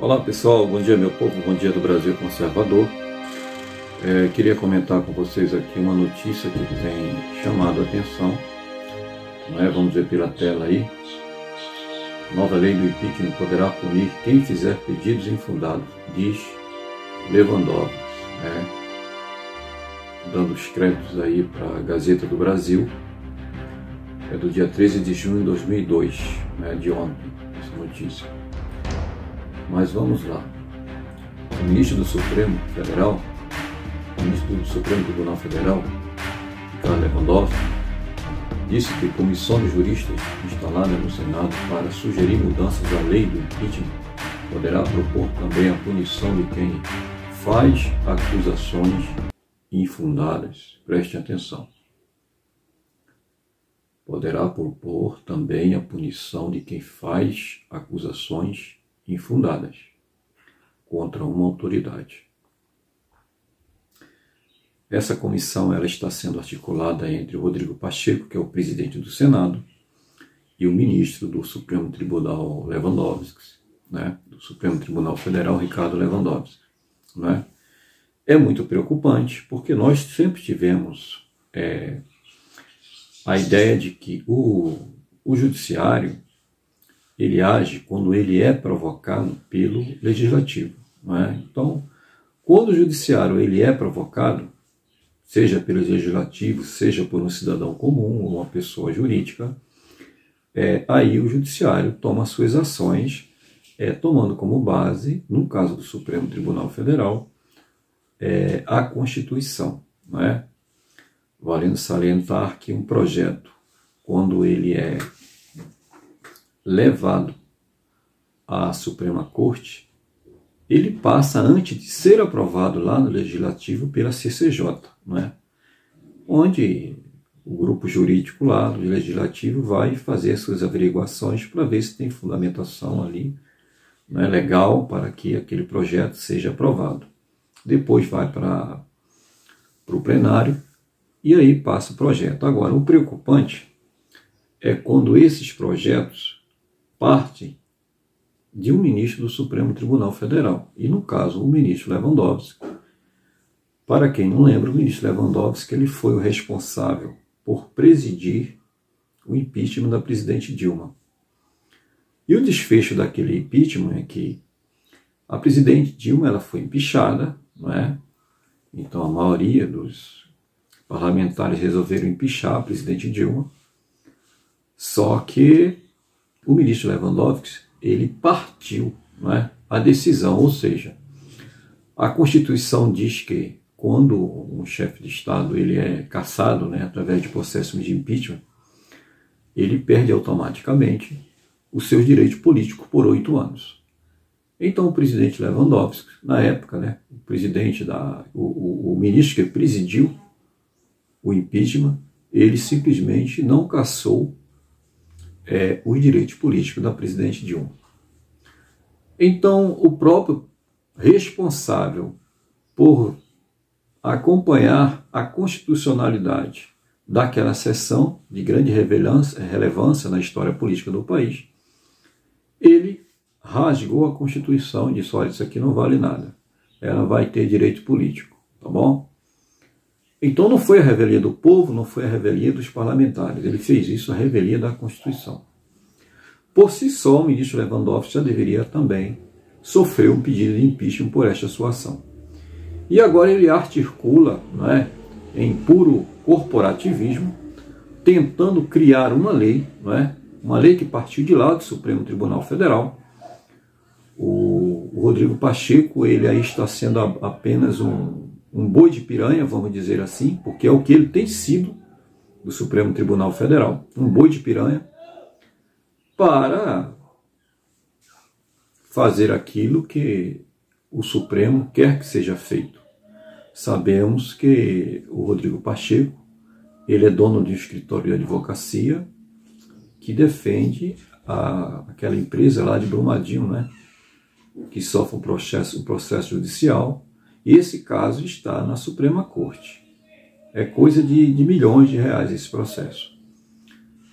Olá pessoal, bom dia meu povo, bom dia do Brasil conservador. Queria comentar com vocês aqui uma notícia que tem chamado a atenção, vamos ver pela tela aí. Nova lei do impeachment poderá punir quem fizer pedidos infundados, diz Lewandowski, dando os créditos aí para a Gazeta do Brasil. É do dia 13 de junho de 2002, de ontem, essa notícia. Mas vamos lá. O ministro do Supremo Tribunal Federal, Ricardo Lewandowski, disse que comissão de juristas instalada no Senado para sugerir mudanças à lei do impeachment poderá propor também a punição de quem faz acusações infundadas. Preste atenção. Poderá propor também a punição de quem faz acusações infundadas contra uma autoridade. Essa comissão ela está sendo articulada entre o Rodrigo Pacheco, que é o presidente do Senado, e o ministro do Supremo Tribunal Lewandowski, do Supremo Tribunal Federal, Ricardo Lewandowski. É muito preocupante, porque nós sempre tivemos a ideia de que o judiciário ele age quando ele é provocado pelo legislativo. Então, quando o judiciário ele é provocado, seja pelo legislativo, seja por um cidadão comum ou uma pessoa jurídica, aí o judiciário toma suas ações, tomando como base, no caso do Supremo Tribunal Federal, a Constituição. Valendo salientar que um projeto, quando ele é levado à Suprema Corte, ele passa antes de ser aprovado lá no Legislativo pela CCJ, onde o grupo jurídico lá do Legislativo vai fazer suas averiguações para ver se tem fundamentação ali legal para que aquele projeto seja aprovado. Depois vai para o plenário e aí passa o projeto. Agora, o preocupante é quando esses projetos partem de um ministro do Supremo Tribunal Federal. E, no caso, o ministro Lewandowski. Para quem não lembra, o ministro Lewandowski ele foi o responsável por presidir o impeachment da presidente Dilma. E o desfecho daquele impeachment é que a presidente Dilma ela foi empichada, Então, a maioria dos parlamentares resolveram empichar a presidente Dilma. Só que o ministro Lewandowski, ele partiu a decisão, ou seja, a Constituição diz que quando um chefe de Estado ele é cassado através de processo de impeachment, ele perde automaticamente os seus direitos políticos por 8 anos. Então o presidente Lewandowski, na época, o ministro que presidiu o impeachment, ele simplesmente não cassou os direitos políticos da presidente Dilma. Então, o próprio responsável por acompanhar a constitucionalidade daquela sessão de grande relevância na história política do país, ele rasgou a Constituição e disse, olha, isso aqui não vale nada. Ela vai ter direito político, tá bom? Então não foi a revelia do povo, não foi a revelia dos parlamentares. Ele fez isso a revelia da Constituição. Por si só, o ministro Lewandowski já deveria também sofrer um pedido de impeachment por esta sua ação. E agora ele articula, em puro corporativismo, tentando criar uma lei, uma lei que partiu de lá do Supremo Tribunal Federal. O Rodrigo Pacheco, ele aí está sendo apenas um boi de piranha, vamos dizer assim, porque é o que ele tem sido do Supremo Tribunal Federal, um boi de piranha, para fazer aquilo que o Supremo quer que seja feito. Sabemos que o Rodrigo Pacheco, ele é dono de um escritório de advocacia que defende aquela empresa lá de Brumadinho, que sofre um processo judicial. E esse caso está na Suprema Corte. É coisa de milhões de reais esse processo.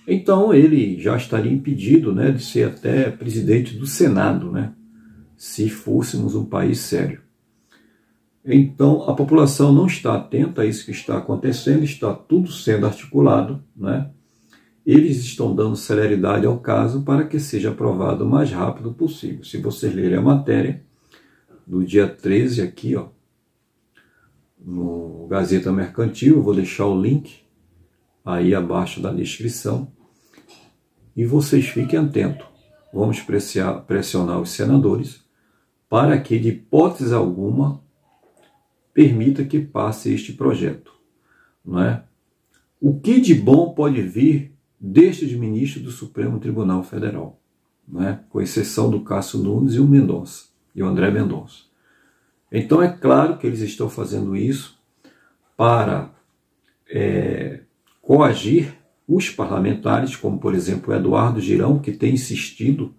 Então ele já estaria impedido de ser até presidente do Senado, se fôssemos um país sério. Então, a população não está atenta a isso que está acontecendo, está tudo sendo articulado, né? Eles estão dando celeridade ao caso para que seja aprovado o mais rápido possível. Se vocês lerem a matéria, do dia 13 aqui, ó, no Gazeta Mercantil, eu vou deixar o link aí abaixo da descrição, e vocês fiquem atentos. Vamos pressionar os senadores para que, de hipótese alguma, permita que passe este projeto, não é? O que de bom pode vir destes ministros do Supremo Tribunal Federal, não é? Com exceção do Cássio Nunes e o André Mendonça. Então é claro que eles estão fazendo isso para coagir os parlamentares, como por exemplo o Eduardo Girão, que tem insistido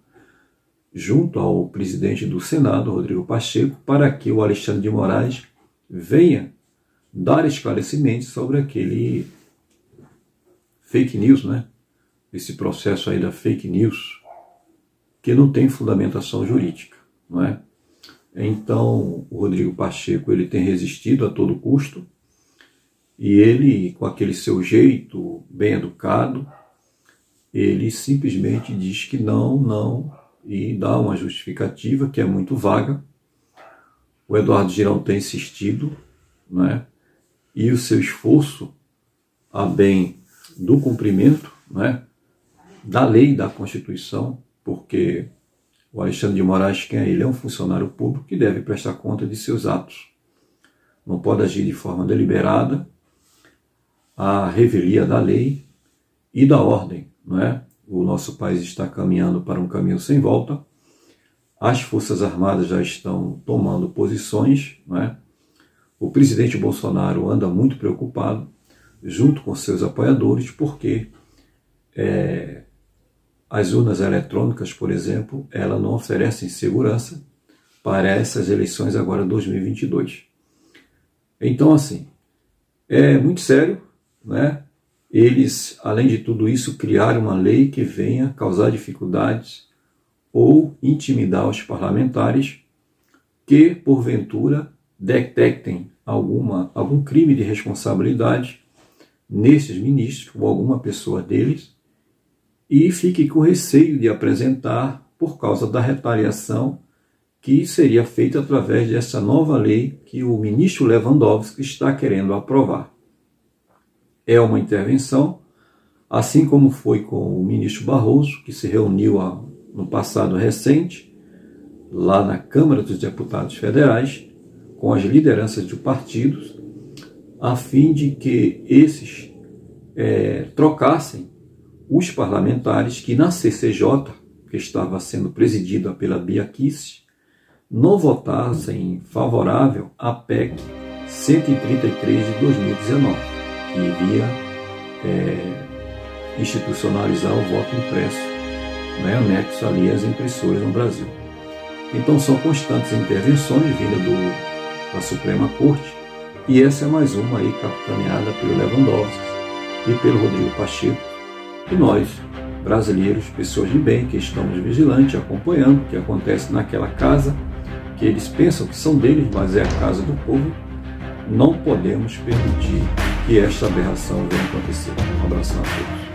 junto ao presidente do Senado, Rodrigo Pacheco, para que o Alexandre de Moraes venha dar esclarecimentos sobre aquele fake news, né? Esse processo aí da fake news, que não tem fundamentação jurídica, não é? Então, o Rodrigo Pacheco, ele tem resistido a todo custo, e ele, com aquele seu jeito bem educado, ele simplesmente diz que não, e dá uma justificativa que é muito vaga. O Eduardo Girão tem insistido, né? E o seu esforço a bem do cumprimento, né, da lei e da Constituição, porque o Alexandre de Moraes, quem é ele? É um funcionário público que deve prestar conta de seus atos. Não pode agir de forma deliberada, à revelia da lei e da ordem, não é? O nosso país está caminhando para um caminho sem volta. As Forças Armadas já estão tomando posições, não é? O presidente Bolsonaro anda muito preocupado, junto com seus apoiadores, porque as urnas eletrônicas, por exemplo, elas não oferecem segurança para essas eleições agora 2022. Então, assim, é muito sério, né? Eles, além de tudo isso, criaram uma lei que venha causar dificuldades ou intimidar os parlamentares que, porventura, detectem algum crime de responsabilidade nesses ministros ou alguma pessoa deles e fiquem com receio de apresentar por causa da retaliação que seria feita através dessa nova lei que o ministro Lewandowski está querendo aprovar. É uma intervenção, assim como foi com o ministro Barroso, que se reuniu no passado recente, lá na Câmara dos Deputados Federais, com as lideranças de partidos, a fim de que esses trocassem os parlamentares que na CCJ, que estava sendo presidida pela Bia Kicis, não votassem favorável à PEC 133 de 2019, que iria institucionalizar o voto impresso, né, anexo ali às impressoras no Brasil. Então são constantes intervenções vindas da Suprema Corte, e essa é mais uma aí capitaneada pelo Lewandowski e pelo Rodrigo Pacheco, e nós, brasileiros, pessoas de bem, que estamos vigilantes, acompanhando o que acontece naquela casa, que eles pensam que são deles, mas é a casa do povo, não podemos permitir que esta aberração venha acontecer. Um abraço a todos.